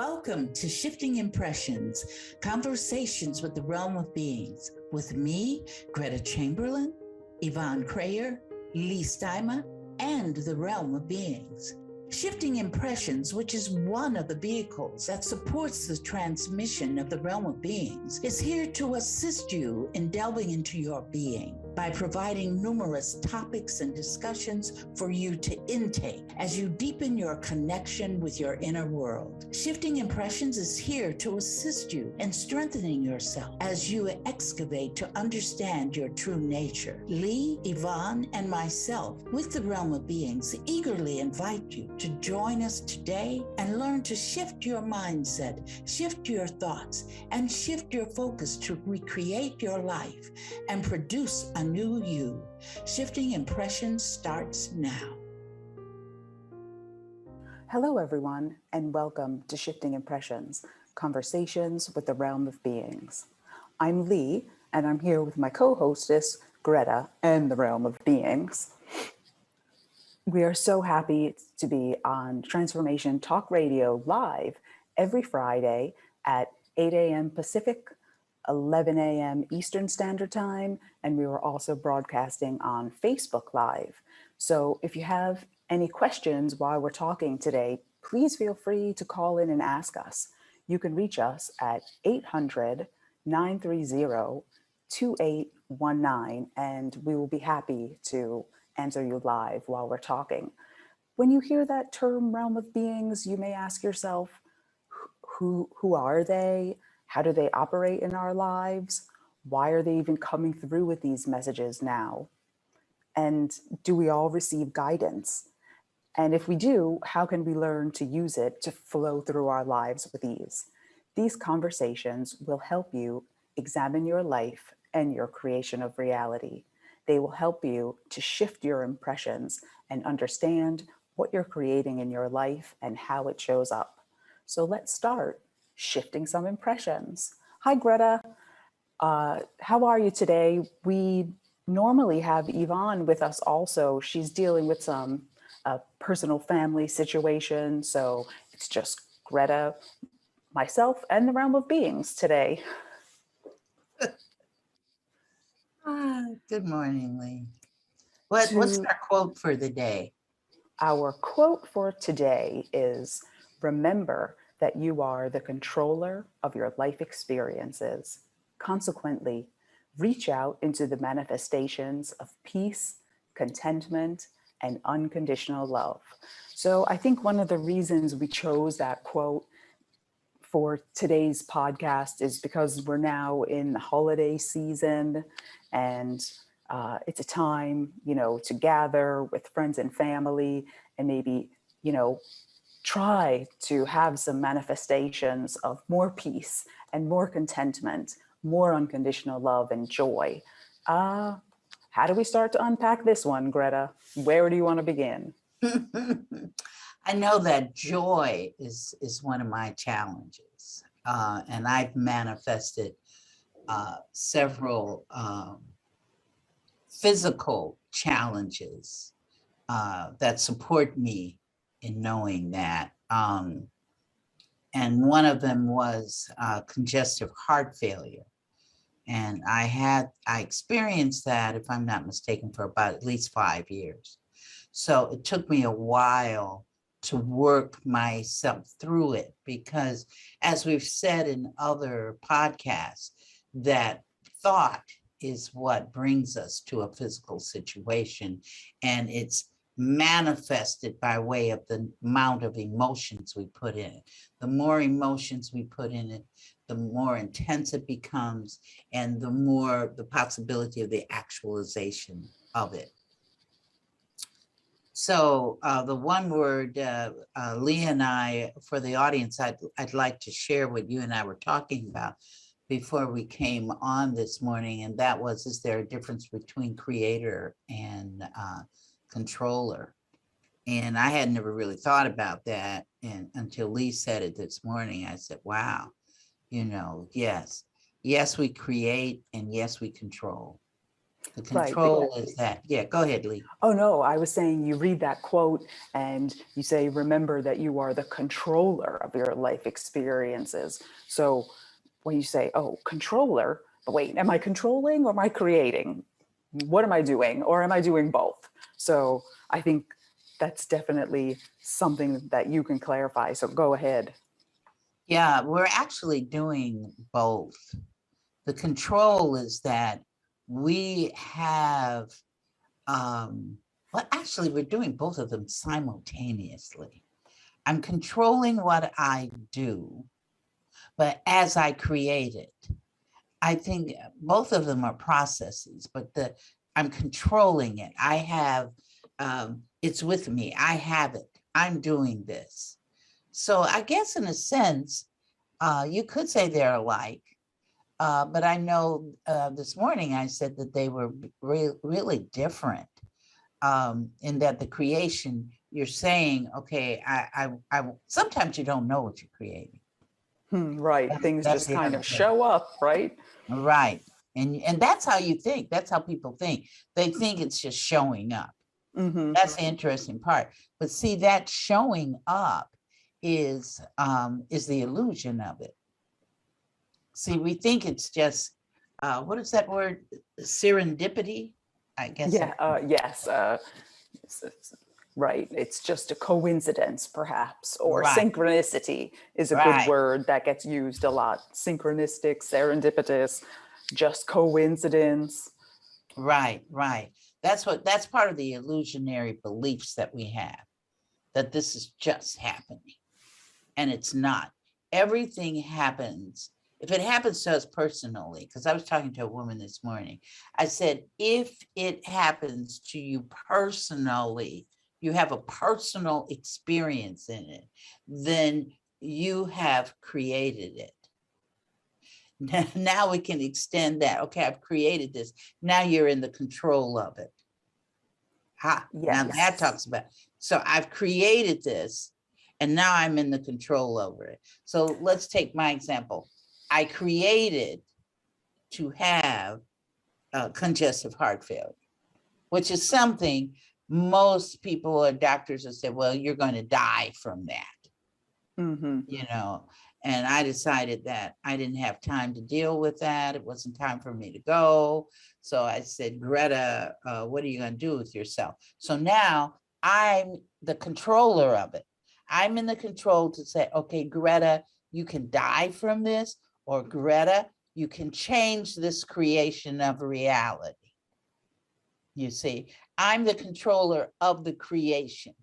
Welcome to Shifting Impressions, Conversations with the Realm of Beings, with me, Gretta Chamberlain, Yvonne Kraeher, Leigh and the Realm of Beings. Shifting Impressions, which is one of the vehicles that supports the transmission of the Realm of Beings, is here to assist you in delving into your being by providing numerous topics and discussions for you to intake as you deepen your connection with your inner world. Shifting Impressions is here to assist you in strengthening yourself as you excavate to understand your true nature. Leigh, Yvonne, and myself, with the Realm of Beings, eagerly invite you to join us today and learn to shift your mindset, shift your thoughts, and shift your focus to recreate your life and produce a new you. Shifting Impressions starts now. Hello, everyone, and welcome to Shifting Impressions, Conversations with the Realm of Beings. I'm Leigh, and I'm here with my co-hostess, Gretta, and the Realm of Beings. We are so happy to be on Transformation Talk Radio live every Friday at 8 a.m. Pacific, 11 a.m. Eastern Standard Time, and we were also broadcasting on Facebook Live. So if you have any questions while we're talking today, please feel free to call in and ask us. You can reach us at 800-930-2819, and we will be happy to answer you live while we're talking. When you hear that term Realm of Beings, you may ask yourself, who are they? How do they operate in our lives? Why are they even coming through with these messages now? And do we all receive guidance? And if we do, how can we learn to use it to flow through our lives with ease? These conversations will help you examine your life and your creation of reality. They will help you to shift your impressions and understand what you're creating in your life and how it shows up. So let's start shifting some impressions. Hi, Gretta. How are you today? We normally have Yvonne with us also. She's dealing with some personal family situation. So it's just Gretta, myself, and the Realm of Beings today. Good morning, Leigh. What's our quote for the day? Our quote for today is, remember that you are the controller of your life experiences. Consequently, reach out into the manifestations of peace, contentment, and unconditional love. So I think one of the reasons we chose that quote for today's podcast is because we're now in the holiday season, and it's a time, to gather with friends and family and maybe, try to have some manifestations of more peace and more contentment, more unconditional love and joy. How do we start to unpack this one, Gretta? Where do you want to begin? I know that joy is one of my challenges, and I've manifested several physical challenges that support me in knowing that. And one of them was congestive heart failure. And I experienced that, if I'm not mistaken, for about at least 5 years. So it took me a while to work myself through it, because as we've said in other podcasts, that thought is what brings us to a physical situation, and it's manifested by way of the amount of emotions we put in it. The more emotions we put in it, the more intense it becomes, and the more the possibility of the actualization of it. So the one word, Leigh and I, for the audience, I'd like to share what you and I were talking about before we came on this morning, and that was, is there a difference between creator and controller? And I had never really thought about that, and until Leigh said it this morning. I said, wow, yes, we create, and yes, we control. The Right. control is that. Yeah, go ahead, Leigh. Oh, no, I was saying you read that quote and you say, remember that you are the controller of your life experiences. So when you say, oh, controller, but wait, am I controlling or am I creating? What am I doing? Or am I doing both? So I think that's definitely something that you can clarify. So go ahead. Yeah, we're actually doing both. The control is that we have, well, actually, we're doing both of them simultaneously. I'm controlling what I do, but as I create it, I think both of them are processes, but I'm controlling it. I have, it's with me. I have it. I'm doing this. So I guess in a sense, you could say they're alike. But I know this morning I said that they were really different, in that the creation, you're saying, okay, sometimes you don't know what you're creating. Right. Things That's just the kind other of thing. show up, right? Right. And that's how you think. That's how people think. They think it's just showing up. Mm-hmm. That's the interesting part. But see, that showing up is the illusion of it. See, we think it's just, what is that word? Serendipity? I guess. Yeah. Yes. Right. It's just a coincidence, perhaps, or Right, synchronicity is a good right, word that gets used a lot. Synchronistic, serendipitous, just coincidence. right. That's part of the illusionary beliefs that we have, that this is just happening. And it's not. Everything happens. If it happens to us personally, because I was talking to a woman this morning, I said, if it happens to you personally, you have a personal experience in it, then you have created it. Now we can extend that. Okay, I've created this. Now you're in the control of it. Now that Yes. talks about, so I've created this and now I'm in the control over it. So let's take my example. I created to have congestive heart failure, which is something most people or doctors have said, well, you're going to die from that, Mm-hmm. and I decided that I didn't have time to deal with that. It wasn't time for me to go. So I said, Greta, what are you going to do with yourself? So now I'm the controller of it. I'm in the control to say, okay, Greta, you can die from this, or Greta, you can change this creation of reality. You see, I'm the controller of the creation.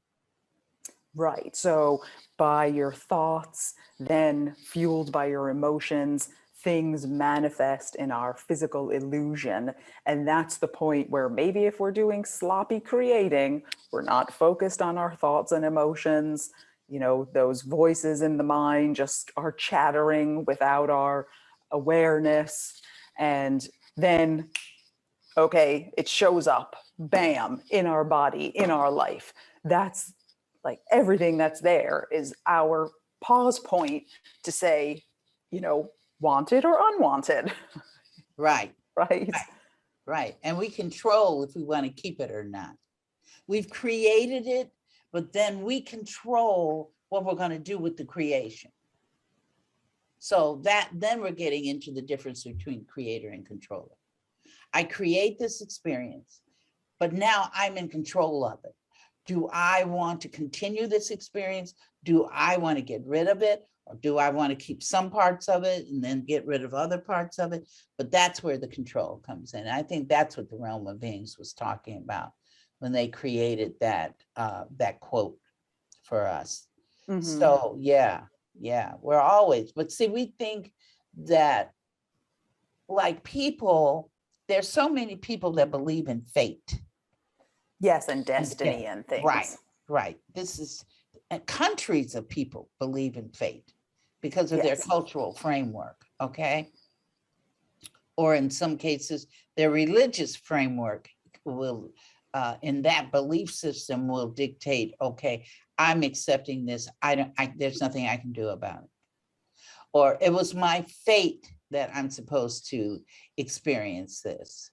Right. So by your thoughts, then fueled by your emotions, things manifest in our physical illusion. And that's the point where maybe if we're doing sloppy creating, we're not focused on our thoughts and emotions. You know, those voices in the mind just are chattering without our awareness. And then, okay, it shows up, bam, in our body, in our life. That's like everything that's there is our pause point to say, you know, wanted or unwanted. Right, Right. right. And we control if we want to keep it or not. We've created it, but then we control what we're going to do with the creation. So then we're getting into the difference between creator and controller. I create this experience, but now I'm in control of it. Do I want to continue this experience? Do I want to get rid of it? Or do I want to keep some parts of it and then get rid of other parts of it? But that's where the control comes in. I think that's what the realm of beings was talking about when they created that quote for us. Mm-hmm. So yeah, we're always, but see, we think that, like, people, there's so many people that believe in fate. Yes, and destiny and Right, things. right. This is, countries of people believe in fate because of their Yes. cultural framework, okay? Or in some cases, their religious framework will, in that belief system, will dictate, okay, I'm accepting this. There's nothing I can do about it. Or it was my fate that I'm supposed to experience this.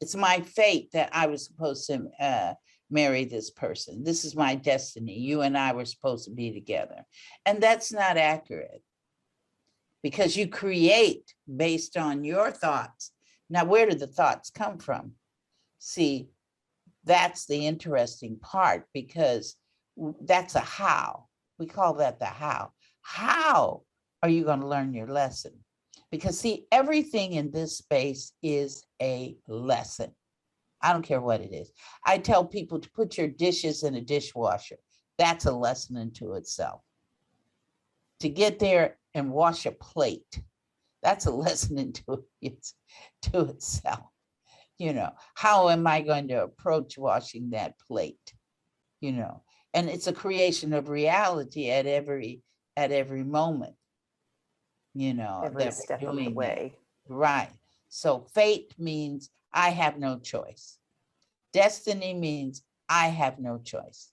It's my fate that I was supposed to marry this person. This is my destiny. You and I were supposed to be together. And that's not accurate, because you create based on your thoughts. Now, where do the thoughts come from? See, that's the interesting part, because that's a how. We call that the how. How are you going to learn your lesson? Because see, everything in this space is a lesson. I don't care what it is. I tell people to put your dishes in a dishwasher. That's a lesson into itself. To get there and wash a plate, that's a lesson into itself. You know, how am I going to approach washing that plate? You know, and it's a creation of reality at every moment. You know, Every step of the way. That. Right. So fate means I have no choice. Destiny means I have no choice.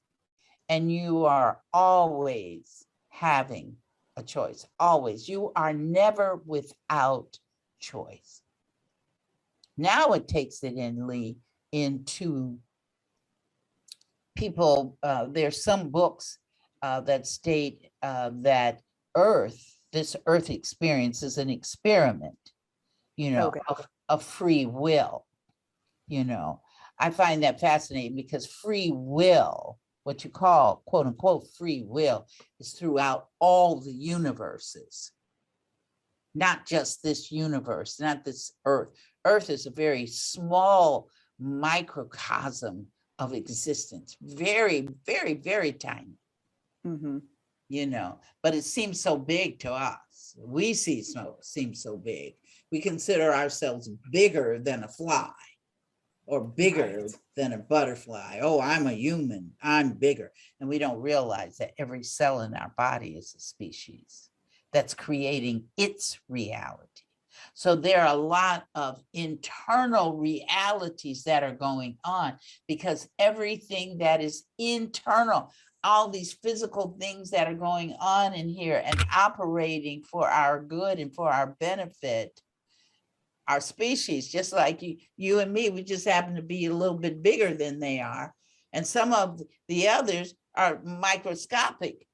And you are always having a choice. Always. You are never without choice. Now it takes it in, Leigh, into people. There's some books that state that this Earth experience is an experiment, you know, of free will. You know, I find that fascinating, because free will, what you call quote unquote free will, is throughout all the universes, not just this universe, not this Earth. Earth is a very small microcosm of existence, very, very, very tiny. Mm-hmm. You know, but it seems so big to us. We seem so big. We consider ourselves bigger than a fly, or bigger than a butterfly. Oh, I'm a human, I'm bigger. And we don't realize that every cell in our body is a species that's creating its reality. So there are a lot of internal realities that are going on, because everything that is internal, all these physical things that are going on in here and operating for our good and for our benefit, our species, just like you and me, we just happen to be a little bit bigger than they are. And some of the others are microscopic.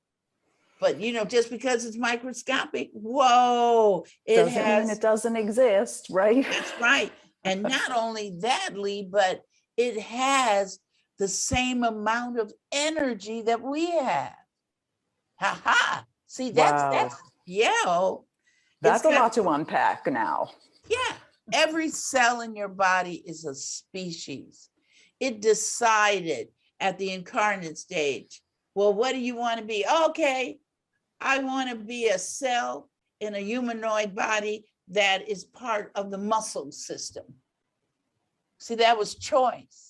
But, you know, just because it's microscopic, whoa, doesn't mean it doesn't exist, right? That's right. And not only that, Leigh, but it has the same amount of energy that we have. Ha ha. See, that's that's a lot to unpack now. Yeah. Every cell in your body is a species. It decided at the incarnate stage, well, what do you want to be? Okay, I want to be a cell in a humanoid body that is part of the muscle system. See, that was choice.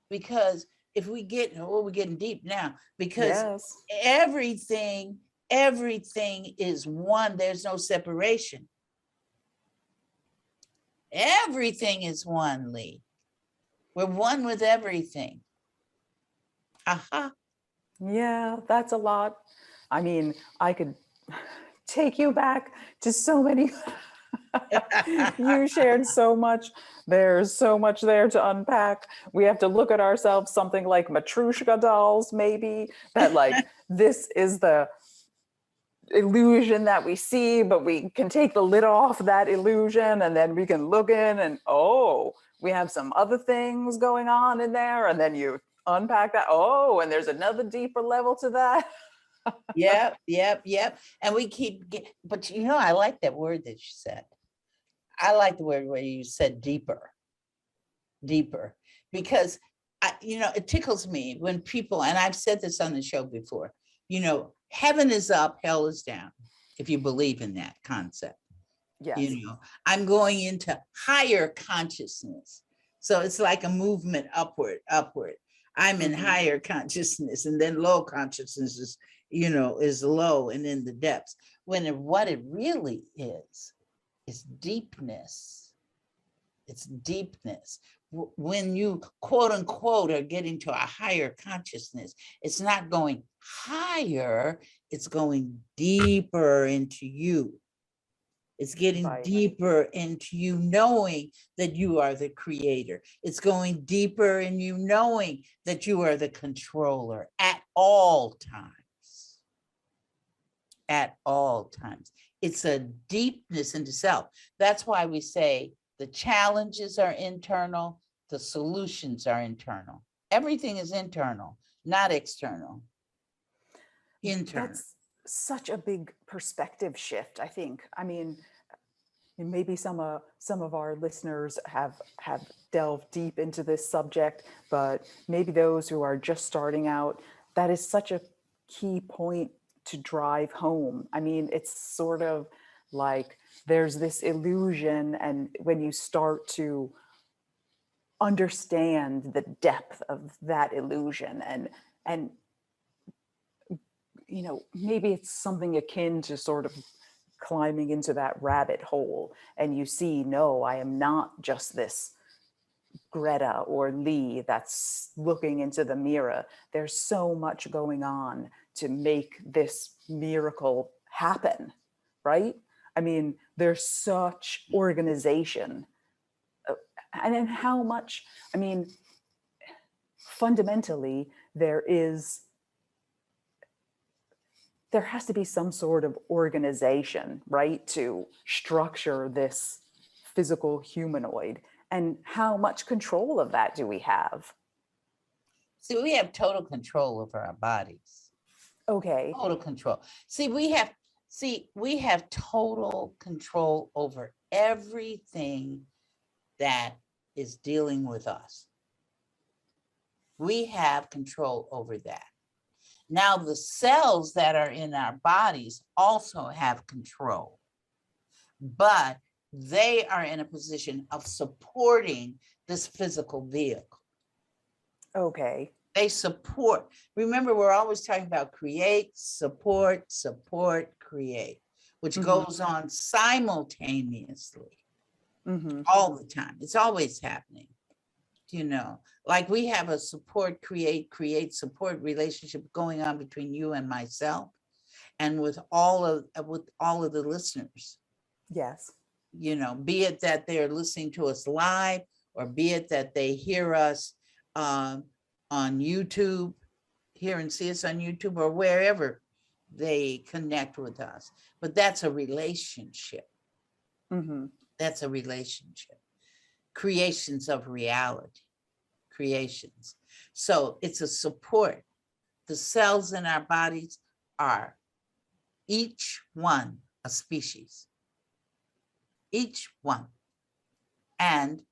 Because if we get, we're getting deep now, because everything is one. There's no separation. Everything is one, Leigh. We're one with everything. Aha. Yeah, that's a lot. I mean, I could take you back to so many. You shared so much. There's so much there to unpack. We have to look at ourselves something like Matryoshka dolls, maybe, that like this is the illusion that we see, but we can take the lid off that illusion, and then we can look in and, oh, we have some other things going on in there. And then you unpack that. Oh, and there's another deeper level to that. Yep. And we keep, but you know, I like that word that you said. I like the word where you said deeper, because you know, it tickles me when people, and I've said this on the show before, you know, heaven is up, hell is down, if you believe in that concept. Yes. You know, I'm going into higher consciousness. So it's like a movement upward. I'm in higher consciousness, and then low consciousness is, you know, is low and in the depths. When what it really is deepness. It's deepness. When you quote unquote are getting to a higher consciousness, it's not going higher, it's going deeper into you. It's getting Right. deeper into you knowing that you are the creator. It's going deeper in you knowing that you are the controller at all times. At all times. It's a deepness into self. That's why we say the challenges are internal, the solutions are internal. Everything is internal, not external. Internal. That's such a big perspective shift, I think. I mean, maybe some of our listeners have delved deep into this subject, but maybe those who are just starting out, that is such a key point to drive home. I mean, it's sort of like there's this illusion, and when you start to understand the depth of that illusion, and you know, maybe it's something akin to sort of climbing into that rabbit hole, and you see, no, I am not just this Greta or Leigh that's looking into the mirror. There's so much going on to make this miracle happen, right? I mean, there's such organization. And then how much, I mean, fundamentally, there has to be some sort of organization, right, to structure this physical humanoid. And how much control of that do we have? See, we have total control over our bodies. Okay. Total control. See, we have total control over everything that is dealing with us. We have control over that. Now, the cells that are in our bodies also have control, but they are in a position of supporting this physical vehicle. Okay. They support. Remember, we're always talking about create, support, create, which goes on simultaneously all the time. It's always happening. You know, like we have a support, create, support relationship going on between you and myself, and with all of the listeners. Yes. You know, be it that they're listening to us live, or be it that they hear us on YouTube, hear and see us on YouTube, or wherever they connect with us. But that's a relationship. That's a relationship. Creations of reality. Creations. So it's a support. The cells in our bodies are each one a species. Each one. And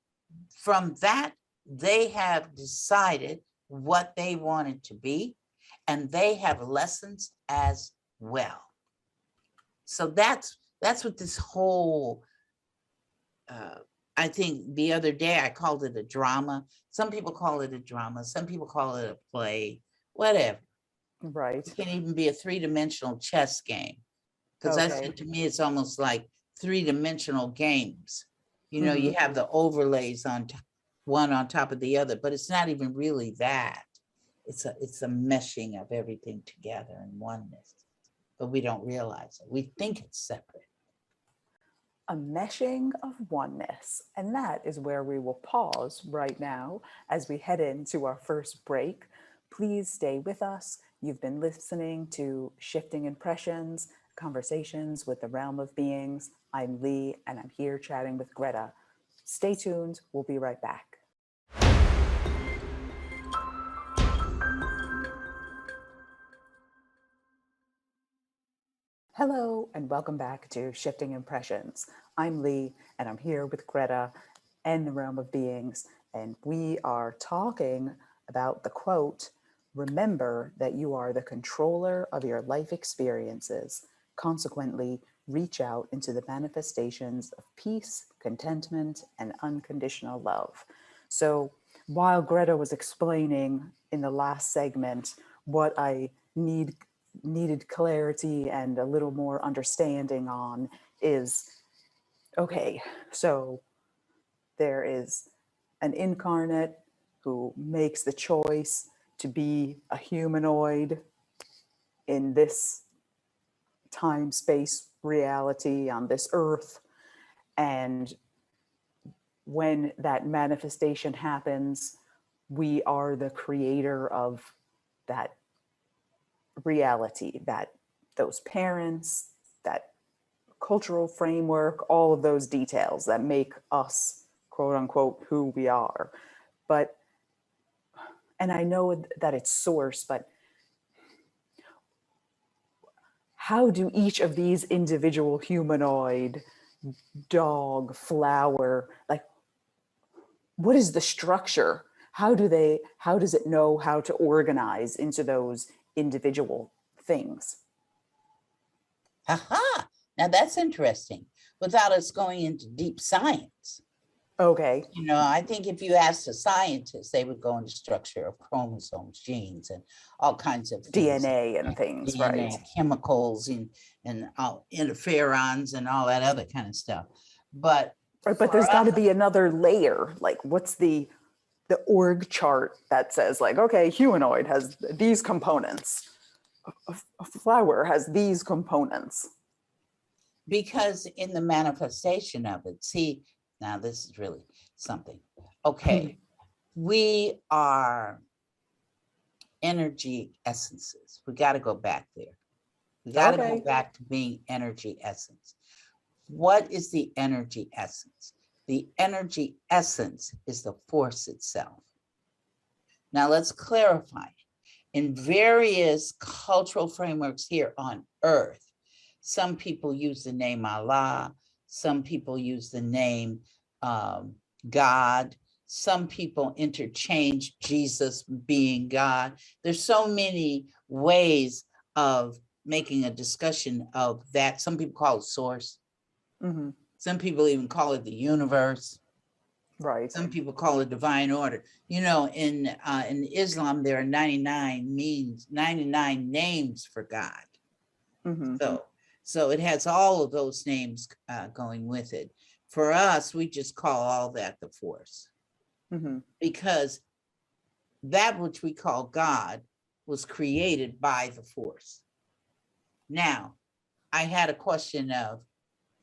from that, they have decided what they want it to be, and they have lessons as well. So that's what this whole I think the other day I called it a drama. Some people call it a drama. Some people call it a play, whatever. Right. It can even be a three-dimensional chess game. Because I think to me, it's almost like three-dimensional games. You know, you have the overlays on one on top of the other, but it's not even really that. It's a meshing of everything together in oneness, but we don't realize it. We think it's separate. A meshing of oneness. And that is where we will pause right now as we head into our first break. Please stay with us. You've been listening to Shifting Impressions, Conversations with the Realm of Beings. I'm Leigh, and I'm here chatting with Greta. Stay tuned. We'll be right back. Hello, and welcome back to Shifting Impressions. I'm Leigh, and I'm here with Greta and the Realm of Beings, and we are talking about the quote, "Remember that you are the controller of your life experiences. Consequently, reach out into the manifestations of peace, contentment, and unconditional love." So while Greta was explaining in the last segment what I needed clarity and a little more understanding on is, okay, so there is an incarnate who makes the choice to be a humanoid in this time space reality on this earth. And when that manifestation happens, we are the creator of that reality, that those parents, that cultural framework, all of those details that make us, quote unquote, who we are. But, and I know that it's source, but how do each of these individual humanoid, dog, flower, like, what is the structure? How does it know how to organize into those individual things? Aha! Now that's interesting. Without us going into deep science. Okay. You know, I think if you asked a scientist, they would go into structure of chromosomes, genes, and all kinds of things. DNA and things, DNA, right? chemicals, and interferons and all that other kind of stuff. But right, but there's got to be another layer. Like, what's the org chart that says, like, okay, humanoid has these components, a flower has these components? Because in the manifestation of it, see, now this is really something. Okay, we are energy essences. We got to go back there. We got to go back to being energy essence. What is the energy essence? The energy essence is the force itself. Now let's clarify. In various cultural frameworks here on earth, some people use the name Allah, some people use the name God, some people interchange Jesus being God. There's so many ways of making a discussion of that. Some people call it source. Mm-hmm. Some people even call it the universe. Right. Some people call it divine order. You know, in Islam, there are 99 names for God. Mm-hmm. So it has all of those names going with it. For us, we just call all that the force. Mm-hmm. Because that which we call God was created by the force. Now, I had a question of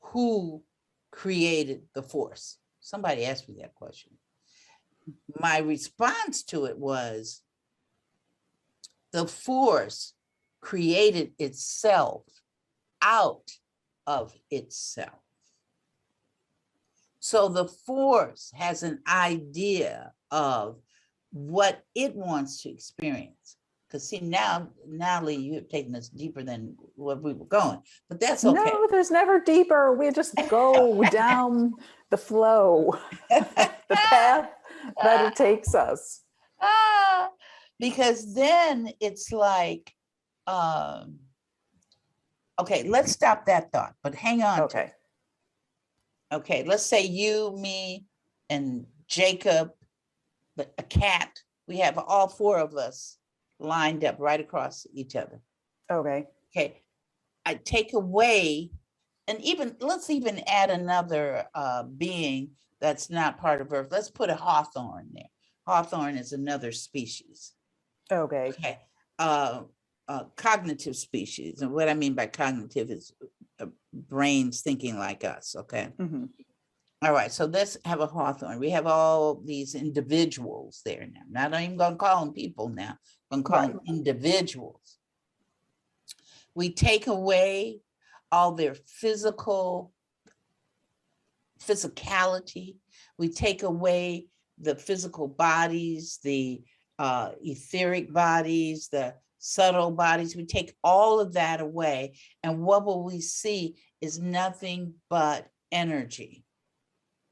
who created the force? Somebody asked me that question. My response to it was the force created itself out of itself. So the force has an idea of what it wants to experience. Because see, now, Leigh, you have taken us deeper than what we were going, but that's okay. No, there's never deeper. We just go down the flow, the path that it takes us. Because then it's like, okay, let's stop that thought, but hang on. Okay. Okay, let's say you, me, and Jacob, a cat, we have all four of us lined up right across each other. Okay. Okay, I take away, and let's even add another being that's not part of Earth. Let's put a hawthorn there. Hawthorn is another species. Okay. Okay. Cognitive species. And what I mean by cognitive is brains thinking like us. Okay. Mm-hmm. All right. So let's have a hawthorn. We have all these individuals there now. Not even going to call them people now. I'm going to call them individuals. We take away all their physicality. We take away the physical bodies, the etheric bodies, the subtle bodies. We take all of that away. And what will we see is nothing but energy.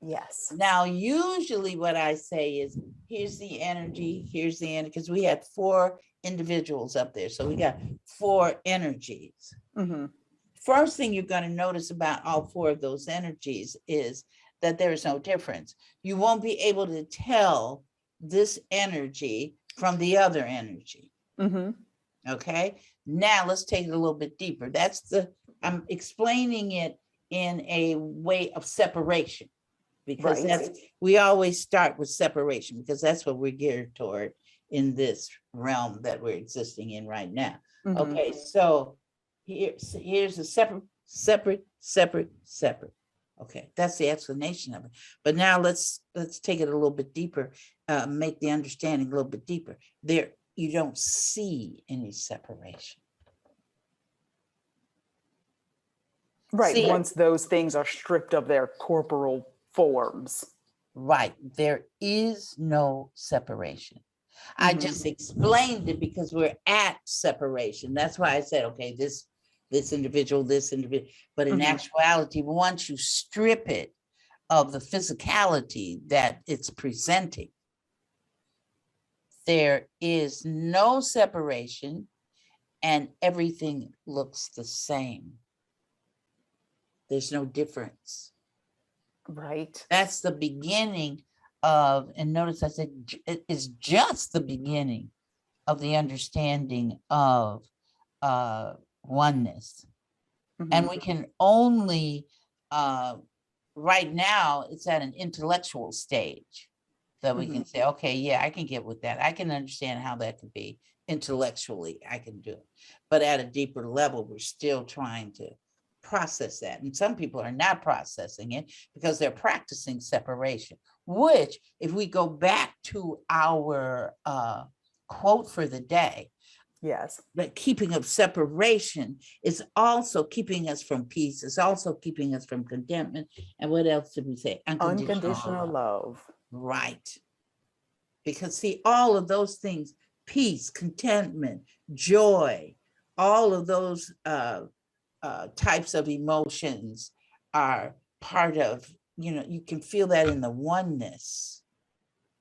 Yes. Now, usually what I say is, here's the energy, because we had 4 individuals up there. So we got 4 energies. Mm-hmm. First thing you're going to notice about all 4 of those energies is that there is no difference. You won't be able to tell this energy from the other energy. Mm-hmm. Okay. Now let's take it a little bit deeper. I'm explaining it in a way of separation, because we always start with separation, because that's what we're geared toward in this realm that we're existing in right now. Mm-hmm. Okay. So here's a separate, separate, separate. Okay, that's the explanation of it. But now let's take it a little bit deeper, make the understanding a little bit deeper. There, you don't see any separation. Right. See, Once those things are stripped of their corporal forms. right, there is no separation. I just explained it because we're at separation. That's why I said, okay, this individual, but in actuality, once you strip it of the physicality that it's presenting, there is no separation and everything looks the same. There's no difference. Right. That's the beginning of, and notice I said it is just the beginning of the understanding of oneness. And we can only, right now, it's at an intellectual stage that we can say, okay, yeah, I can get with that. I can understand how that could be intellectually, I can do it. But at a deeper level, we're still trying to process that. And some people are not processing it because they're practicing separation, which if we go back to our quote for the day, yes, the keeping of separation is also keeping us from peace. It's also keeping us from contentment. And what else did we say? Unconditional love. Right. Because see, all of those things, peace, contentment, joy, all of those types of emotions are part of, you can feel that in the oneness.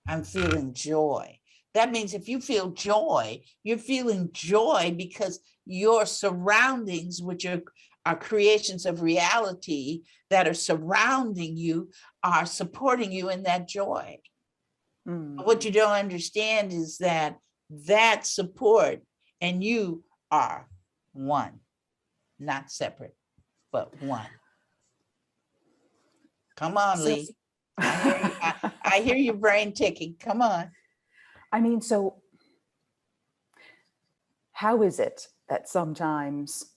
I'm feeling joy. That means if you feel joy, you're feeling joy because your surroundings, which are creations of reality that are surrounding you, are supporting you in that joy. What you don't understand is that support and you are one, not separate, but one. Come on, Leigh. I hear your brain ticking. Come on. I mean, so how is it that sometimes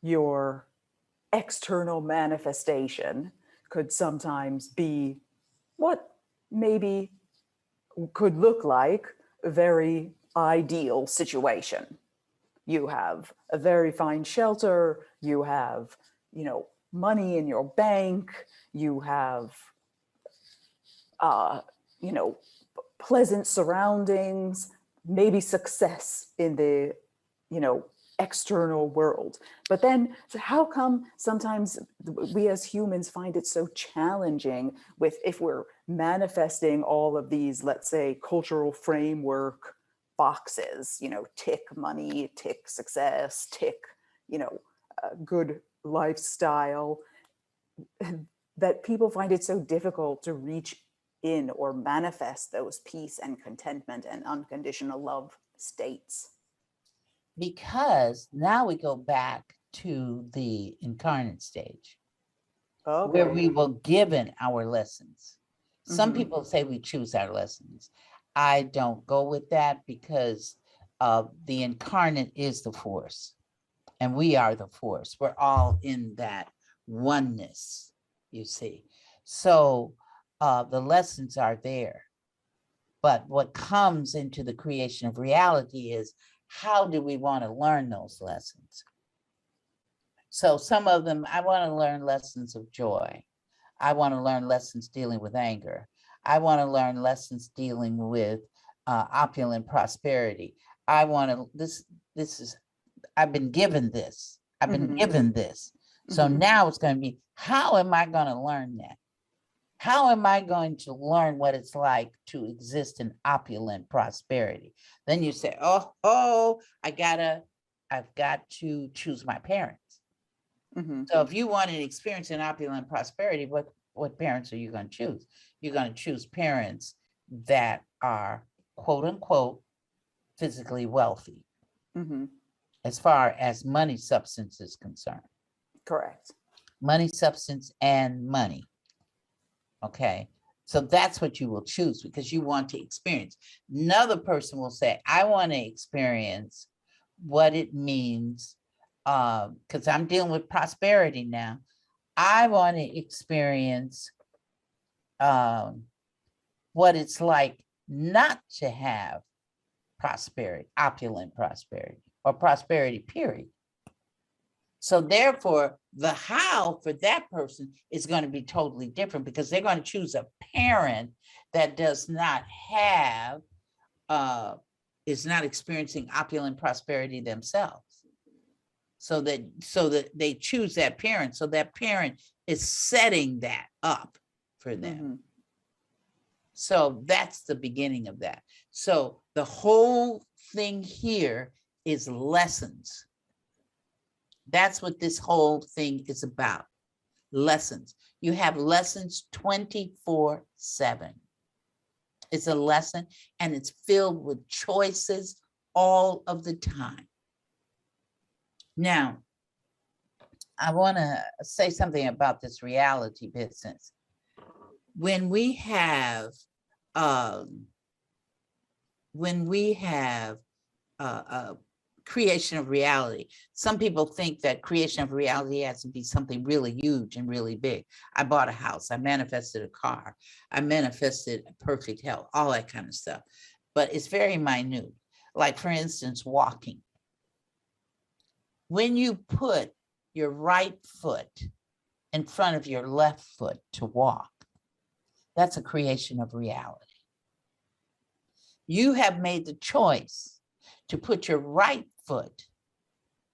your external manifestation could sometimes be what maybe could look like a very ideal situation? You have a very fine shelter, you have, money in your bank, you have, pleasant surroundings, maybe success in the, external world. But then, so how come sometimes we as humans find it so challenging if we're manifesting all of these, let's say, cultural framework boxes, tick money, tick success, tick, good lifestyle, that people find it so difficult to reach in or manifest those peace and contentment and unconditional love states? Because now we go back to the incarnate stage, Okay. where we were given our lessons. Some people say we choose our lessons. I don't go with that because the incarnate is the force and we are the force. We're all in that oneness, you see. So the lessons are there. But what comes into the creation of reality is, how do we want to learn those lessons? So some of them, I want to learn lessons of joy. I want to learn lessons dealing with anger. I want to learn lessons dealing with opulent prosperity. I want to, this is, I've been given this. I've been given this. So now it's going to be, how am I going to learn that? How am I going to learn what it's like to exist in opulent prosperity? Then you say, oh, I've got to choose my parents. So if you want an experience in opulent prosperity, what parents are you going to choose? You're going to choose parents that are, quote unquote, physically wealthy, as far as money substance is concerned. Correct. Money, substance, and money. Okay, so that's what you will choose because you want to experience. Another person will say, I want to experience what it means because I'm dealing with prosperity now. I want to experience what it's like not to have prosperity, opulent prosperity, or prosperity, period. So therefore, the how for that person is going to be totally different, because they're going to choose a parent that does not have, is not experiencing opulent prosperity themselves. So that they choose that parent. So that parent is setting that up for them. Mm-hmm. So that's the beginning of that. So the whole thing here is lessons. That's what this whole thing is about. Lessons. You have lessons 24/7. It's a lesson, and it's filled with choices all of the time. Now, I want to say something about this reality business. When we have creation of reality, some people think that creation of reality has to be something really huge and really big. I bought a house, I manifested a car, I manifested perfect health, all that kind of stuff. But it's very minute. Like, for instance, walking. When you put your right foot in front of your left foot to walk, that's a creation of reality. You have made the choice to put your right foot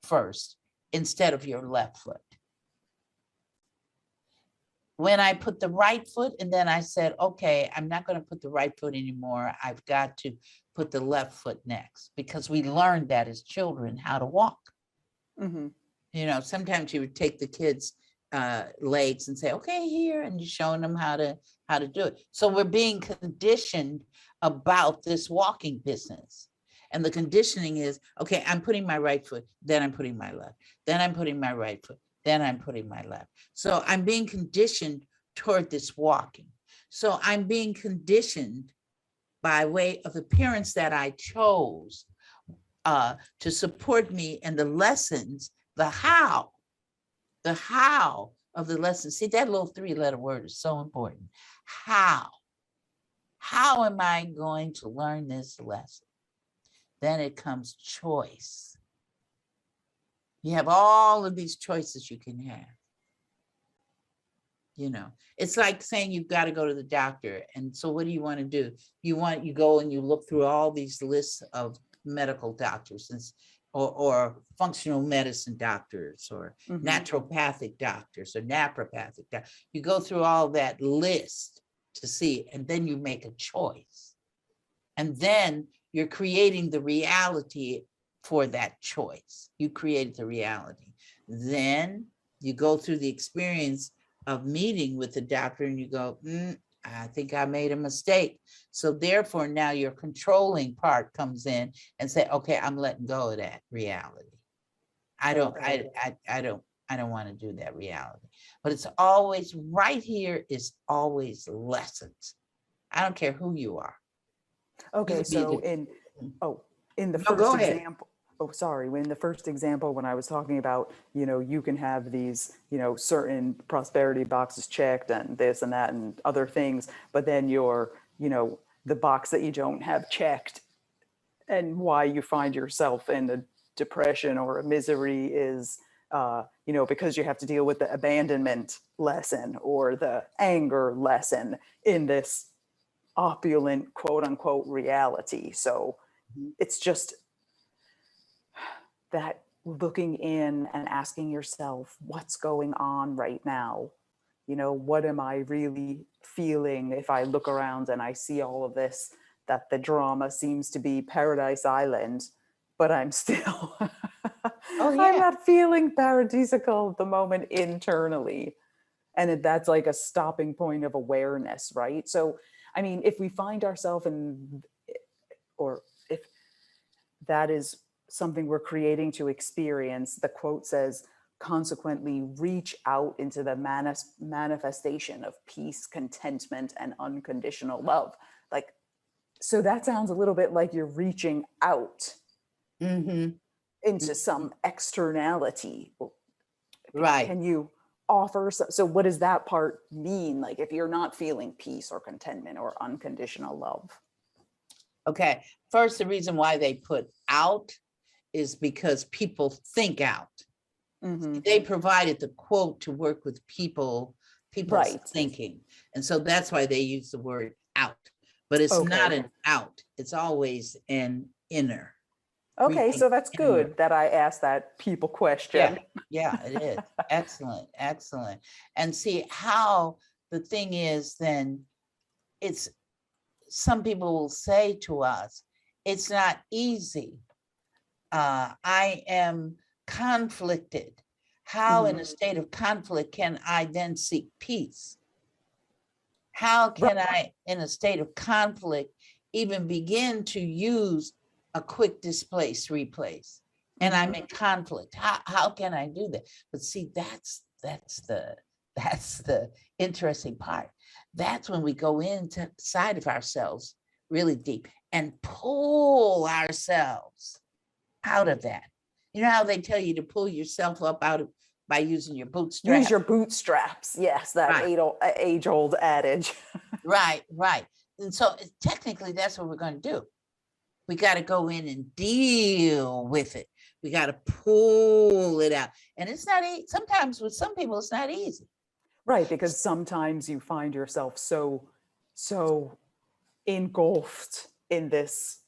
first instead of your left foot. When I put the right foot, and then I said, okay, I'm not going to put the right foot anymore. I've got to put the left foot next, because we learned that as children, how to walk. Mm-hmm. You know, sometimes you would take the kids' legs and say, okay, here, and you're showing them how to do it. So we're being conditioned about this walking business. And the conditioning is, okay, I'm putting my right foot, then I'm putting my left, then I'm putting my right foot, then I'm putting my left. So I'm being conditioned toward this walking. So I'm being conditioned by way of the parents that I chose to support me in the lessons, the how of the lesson. See, that little 3-letter word is so important. How am I going to learn this lesson? Then it comes choice. You have all of these choices you can have. You know, it's like saying you've got to go to the doctor. And so what do you want to do? You go and you look through all these lists of medical doctors or functional medicine doctors or mm-hmm. naturopathic doctors or naprapathic doctors. You go through all that list to see, and then you make a choice. And then you're creating the reality for that choice. You create the reality. Then you go through the experience of meeting with the doctor and you go, I think I made a mistake. So therefore now your controlling part comes in and say, okay, I'm letting go of that reality. I don't want to do that reality. But it's always right here is always lessons. I don't care who you are. Okay, so in the first example, in the first example, when I was talking about, you can have these, certain prosperity boxes checked and this and that and other things, but then the box that you don't have checked and why you find yourself in a depression or a misery is, because you have to deal with the abandonment lesson or the anger lesson in this opulent, quote unquote, reality. So it's just that looking in and asking yourself, what's going on right now? What am I really feeling if I look around and I see all of this, that the drama seems to be Paradise Island, but I'm still, I'm not feeling paradisical at the moment internally. And that's like a stopping point of awareness, right? So, I mean, if we find ourselves or if that is something we're creating to experience, the quote says, consequently, reach out into the manifestation of peace, contentment, and unconditional love. So that sounds a little bit like you're reaching out. Mm-hmm. into some externality. Right. Can you offer, so what does that part mean? Like if you're not feeling peace or contentment or unconditional love? Okay. First, the reason why they put out is because people think out. Mm-hmm. They provided the quote to work with people's Right. thinking. And so that's why they use the word out. But it's Okay. not an out. It's always an inner. Okay, Reaching so that's inward. good that I asked that people question. Yeah, it is. Excellent, excellent. And see how the thing is then, it's, some people will say to us, it's not easy. I am conflicted. How in a state of conflict can I then seek peace? How can I, in a state of conflict, even begin to use a quick displace, replace? And I'm in conflict. How can I do that? But see, that's the interesting part. That's when we go inside of ourselves really deep and pull ourselves out of that. You know how they tell you to pull yourself up out of by using your bootstraps? Use your bootstraps. Yes, that Right. age-old adage. Right. And so technically that's what we're going to do. We got to go in and deal with it. We got to pull it out. And it's not easy. Sometimes with some people, it's not easy. Right, because sometimes you find yourself so engulfed in this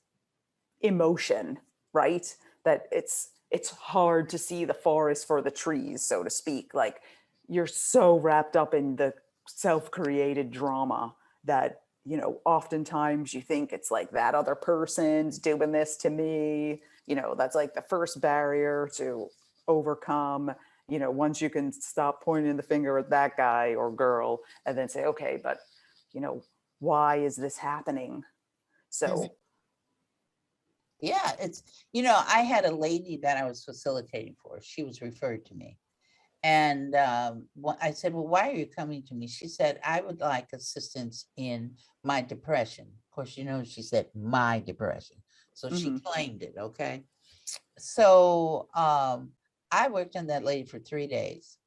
emotion, right? That it's hard to see the forest for the trees, so to speak. Like you're so wrapped up in the self-created drama that, you know, oftentimes you think it's like that other person's doing this to me. You know, that's like the first barrier to overcome. You know, once you can stop pointing the finger at that guy or girl and then say, okay, but, you know, why is this happening? So yeah, it's, you know, I had a lady that I was facilitating for. She was referred to me. And I said, well, why are you coming to me? She said, I would like assistance in my depression. Of course, you know, she said my depression. So she claimed it. Okay. So I worked on that lady for 3 days.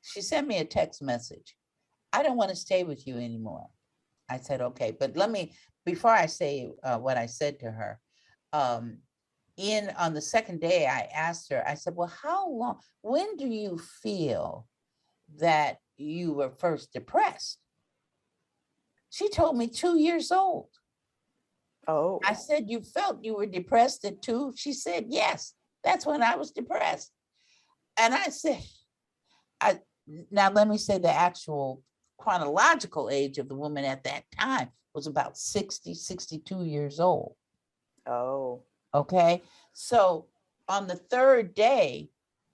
She sent me a text message. I don't want to stay with you anymore. I said, okay, but let me, before I say what I said to her, on the second day, I asked her, I said, well, how long, when do you feel that you were first depressed? She told me 2 years old. oh, I said, you felt you were depressed at 2? She said, yes, that's when I was depressed. And I said, now let me say the actual chronological age of the woman at that time was about 60, 62 years old. oh, Okay. So on the third day,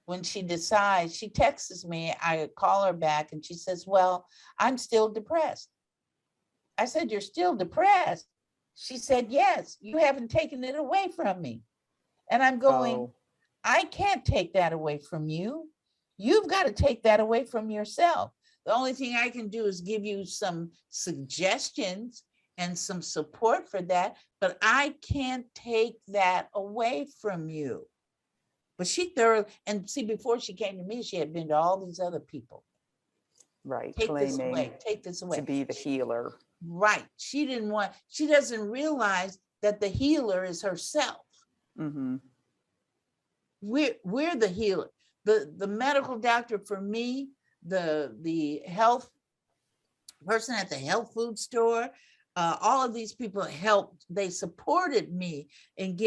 when she decides, she texts me, I call her back and she says, well, I'm still depressed. I said, you're still depressed? She said, yes, you haven't taken it away from me. And I'm going, oh, I can't take that away from you. You've got to take that away from yourself. The only thing I can do is give you some suggestions and some support for that, but I can't take that away from you. But she thoroughly, and see, before she came to me, she had been to all these other people. right. Take this Claiming away, take this away. to be the healer. Right. She doesn't realize that the healer is herself. We're the healer. The medical doctor for me, the health person at the health food store, all of these people helped. They supported me in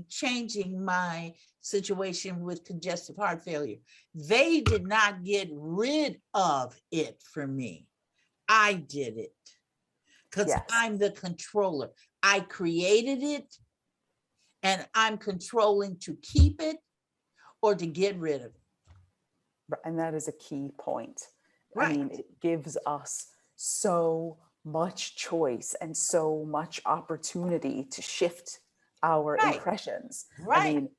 changing my situation with congestive heart failure. They did not get rid of it for me. I did it because Yes. I'm the controller. I created it and I'm controlling to keep it or to get rid of it. And that is a key point. Right. I mean, it gives us so much choice and so much opportunity to shift our impressions. Right. I mean,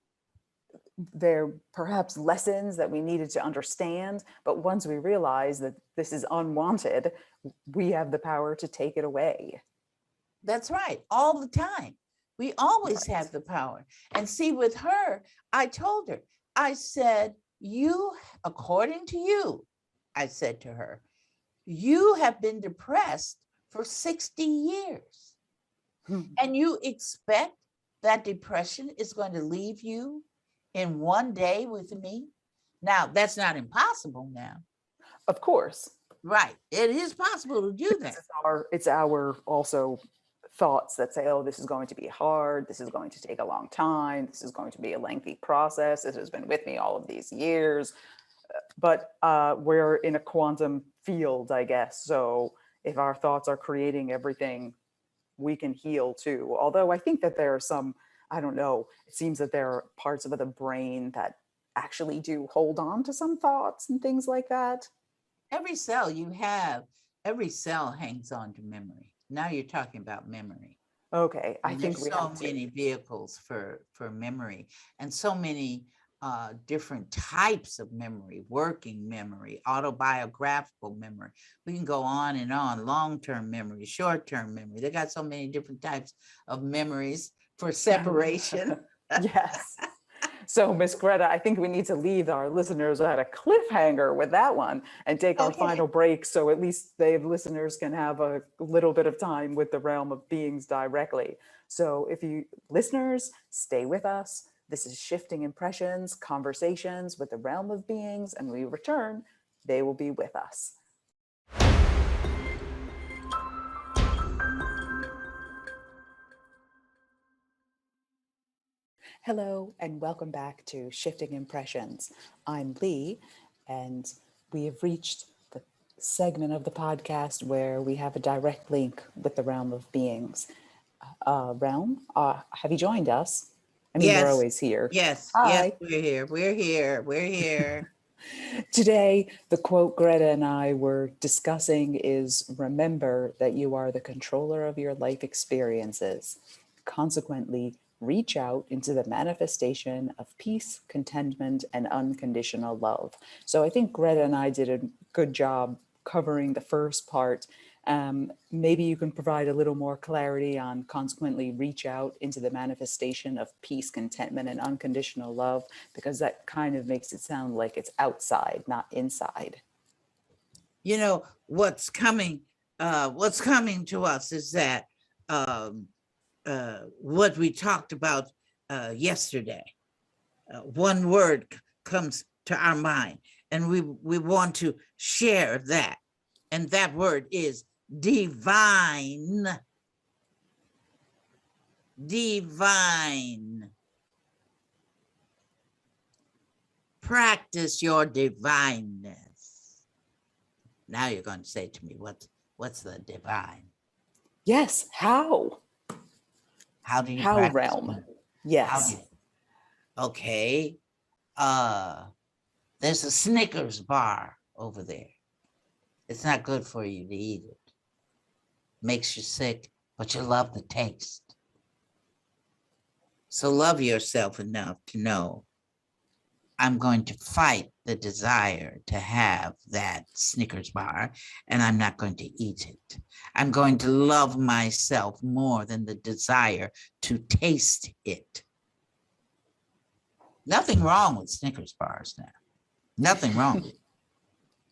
they're perhaps lessons that we needed to understand, but once we realize that this is unwanted, we have the power to take it away. That's right. All the time. We always have the power. And see, with her, I told her, I said, you, according to you, I said to her, you have been depressed for 60 years. And you expect that depression is going to leave you in one day with me? Now, that's not impossible now. Of course. Right. It is possible to do that. It's our also thoughts that say, oh, this is going to be hard. This is going to take a long time. This is going to be a lengthy process. This has been with me all of these years. But we're in a quantum field, I guess. So if our thoughts are creating everything, we can heal too. Although I think that there are some, I don't know, it seems that there are parts of the brain that actually do hold on to some thoughts and things like that. Every cell you have, every cell hangs on to memory. Now you're talking about memory. Okay, I think there's so many vehicles for memory, and so many different types of memory: working memory, autobiographical memory. We can go on and on. Long-term memory, short-term memory. They got so many different types of memories for separation. Yes. So, Miss Gretta, I think we need to leave our listeners at a cliffhanger with that one and take our final break, so at least the listeners can have a little bit of time with the realm of beings directly. So if you listeners, stay with us. This is Shifting Impressions, Conversations with the Realm of Beings, and when we return, they will be with us. Hello, and welcome back to Shifting Impressions. I'm Leigh, and we have reached the segment of the podcast where we have a direct link with the realm of beings. Realm, have you joined us? I mean, we're always here. Yes, Hi. yes, we're here. Today, the quote Gretta and I were discussing is, remember that you are the controller of your life experiences. Consequently, reach out into the manifestation of peace, contentment, and unconditional love. So I think Gretta and I did a good job covering the first part. Maybe you can provide a little more clarity on consequently reach out into the manifestation of peace, contentment, and unconditional love, because that kind of makes it sound like it's outside, not inside. You know, what's coming to us is that what we talked about yesterday. One word comes to our mind, and we want to share that. And that word is divine. Divine. Practice your divineness. Now you're going to say to me, what's the divine? Yes, how? How do you how practice realm? it? Yes. Okay. There's a Snickers bar over there. It's not good for you to eat it. Makes you sick, but you love the taste. So love yourself enough to know, I'm going to fight the desire to have that Snickers bar, and I'm not going to eat it. I'm going to love myself more than the desire to taste it. Nothing wrong with Snickers bars now. Nothing wrong.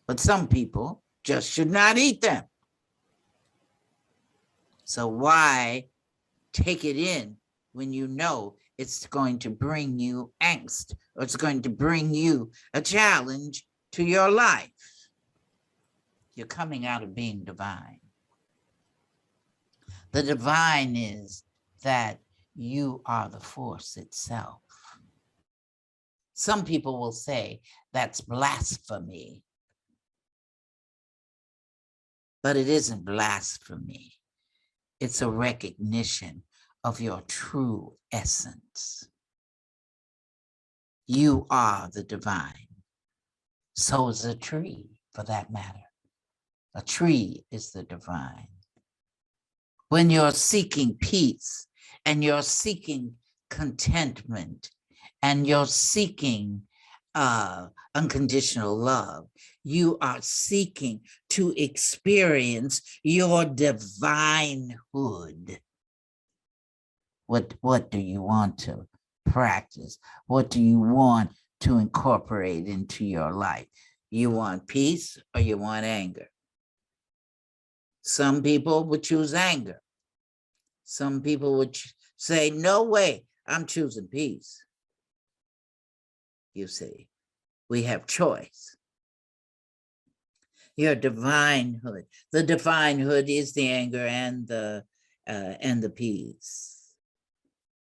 But some people just should not eat them. So why take it in when you know it's going to bring you angst, or it's going to bring you a challenge to your life? You're coming out of being divine. The divine is that you are the force itself. Some people will say that's blasphemy. But it isn't blasphemy. It's a recognition of your true essence. You are the divine. So is a tree, for that matter. A tree is the divine. When you're seeking peace, and you're seeking contentment, and you're seeking unconditional love, you are seeking to experience your divinehood. What do you want to practice? What do you want to incorporate into your life? You want peace or you want anger? Some people would choose anger. Some people would say, no way, I'm choosing peace. You see, we have choice. Your divinehood. The divinehood is the anger and the peace.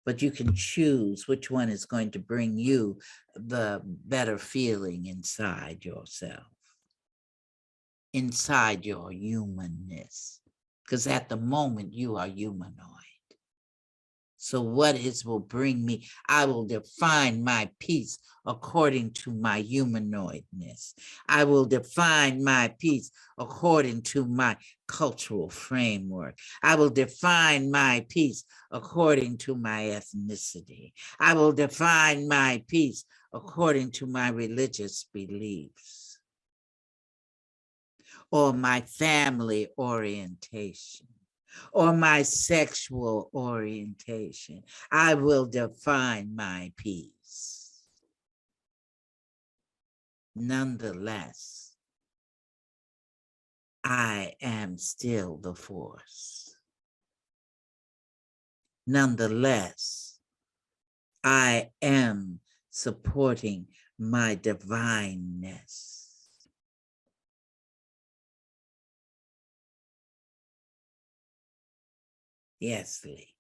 But you can choose which one is going to bring you the better feeling inside yourself, inside your humanness. Because at the moment you are humanoid. So what will bring me? I will define my peace according to my humanoidness. I will define my peace according to my cultural framework. I will define my peace according to my ethnicity. I will define my peace according to my religious beliefs or my family orientation, or my sexual orientation. I will define my peace. Nonetheless, I am still the force. Nonetheless, I am supporting my divineness. Yes, Leigh.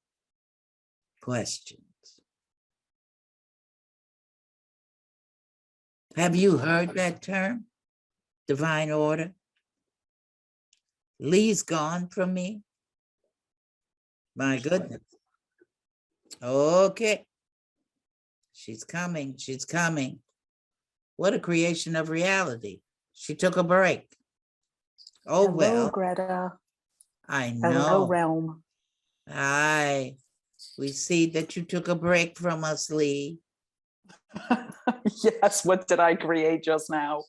Questions? Have you heard that term? Divine order? Leigh's gone from me. My goodness. Okay. She's coming. She's coming. What a creation of reality. She took a break. Oh, Hello, well. Greta. I Hello, know. realm. We see that you took a break from us, Leigh. Yes, what did I create just now?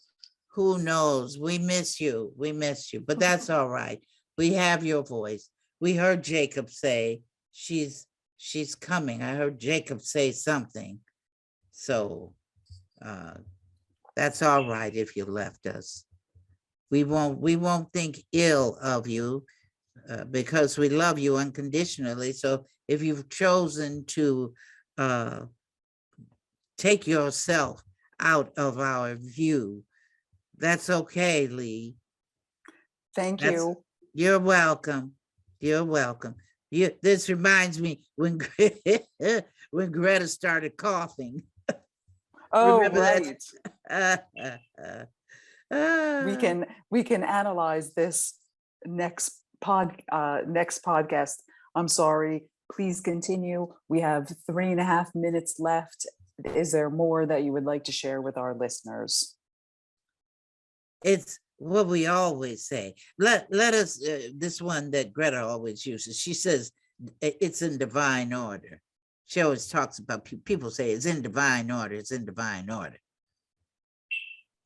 Who knows? We miss you. We miss you, but that's all right. We have your voice. We heard Jacob say she's coming. I heard Jacob say something. So that's all right if you left us. We won't think ill of you because we love you unconditionally. So if you've chosen to take yourself out of our view, that's okay, Leigh. Thank you. You're welcome. You're welcome. This reminds me when when Greta started coughing. Oh, Remember right. that? We can analyze this next podcast. I'm sorry. Please continue. We have 3.5 minutes left. Is there more that you would like to share with our listeners? It's what we always say. Let us, this one that Greta always uses, she says it's in divine order. She always talks about, people say it's in divine order, it's in divine order.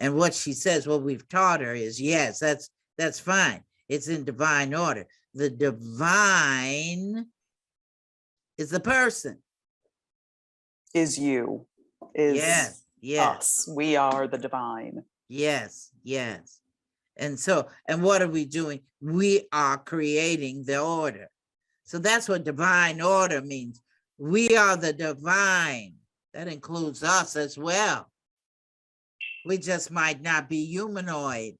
And what she says, what we've taught her is, yes, that's fine. It's in divine order. The divine is the person. Is you. Is yes, us. We are the divine. Yes, yes. And so, and what are we doing? We are creating the order. So that's what divine order means. We are the divine. That includes us as well. We just might not be humanoid,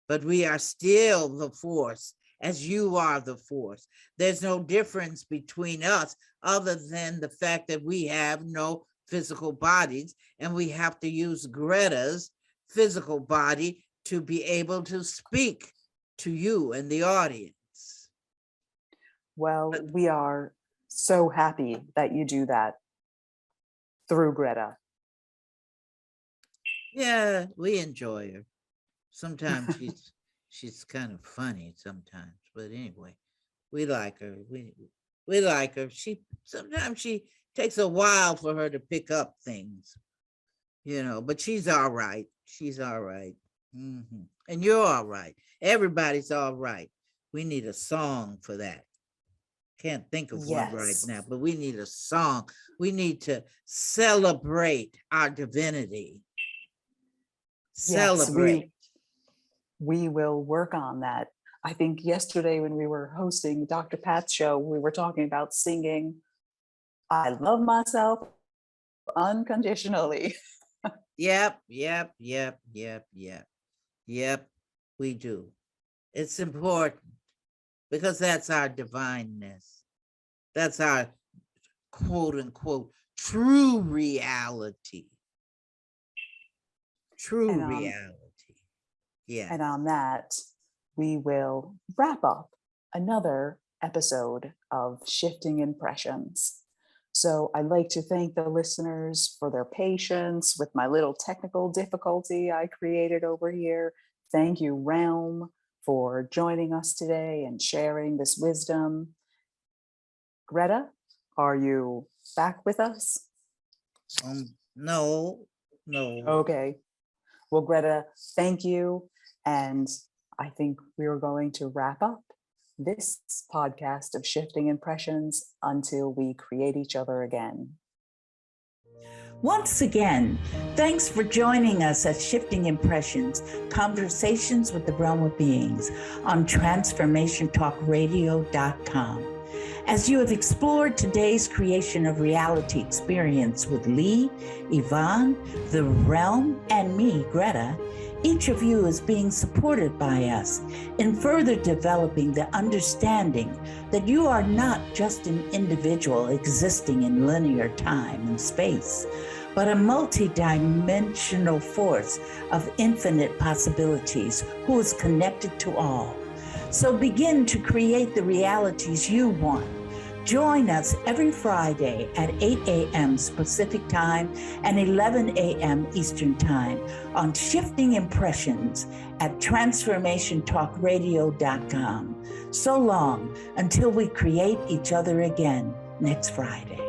but we are still the force, as you are the force. There's no difference between us other than the fact that we have no physical bodies, and we have to use Greta's physical body to be able to speak to you and the audience. Well, we are so happy that you do that through Greta. Yeah, we enjoy her. Sometimes she's kind of funny sometimes, but anyway, we like her. We like her. Sometimes she takes a while for her to pick up things, but she's all right. She's all right. Mm-hmm. And you're all right. Everybody's all right. We need a song for that. Can't think of one right Yes. now, but we need a song. We need to celebrate our divinity. Celebrate. Yes, we will work on that. I think yesterday when we were hosting Dr. Pat's show, we were talking about singing I Love Myself Unconditionally. Yep. We do. It's important because that's our divineness. That's our quote unquote true reality. True reality. Yeah. And on that, we will wrap up another episode of Shifting Impressions. So I'd like to thank the listeners for their patience with my little technical difficulty I created over here. Thank you, Realm, for joining us today and sharing this wisdom. Greta, are you back with us? No. Okay. Well, Greta, thank you. And I think we are going to wrap up this podcast of Shifting Impressions until we create each other again. Once again, thanks for joining us at Shifting Impressions, Conversations with the Realm of Beings on TransformationTalkRadio.com. As you have explored today's creation of reality experience with Leigh, Yvonne, the Realm, and me, Greta, each of you is being supported by us in further developing the understanding that you are not just an individual existing in linear time and space, but a multidimensional force of infinite possibilities who is connected to all. So begin to create the realities you want. Join us every Friday at 8 a.m. Pacific Time and 11 a.m. Eastern Time on Shifting Impressions at TransformationTalkRadio.com. So long until we create each other again next Friday.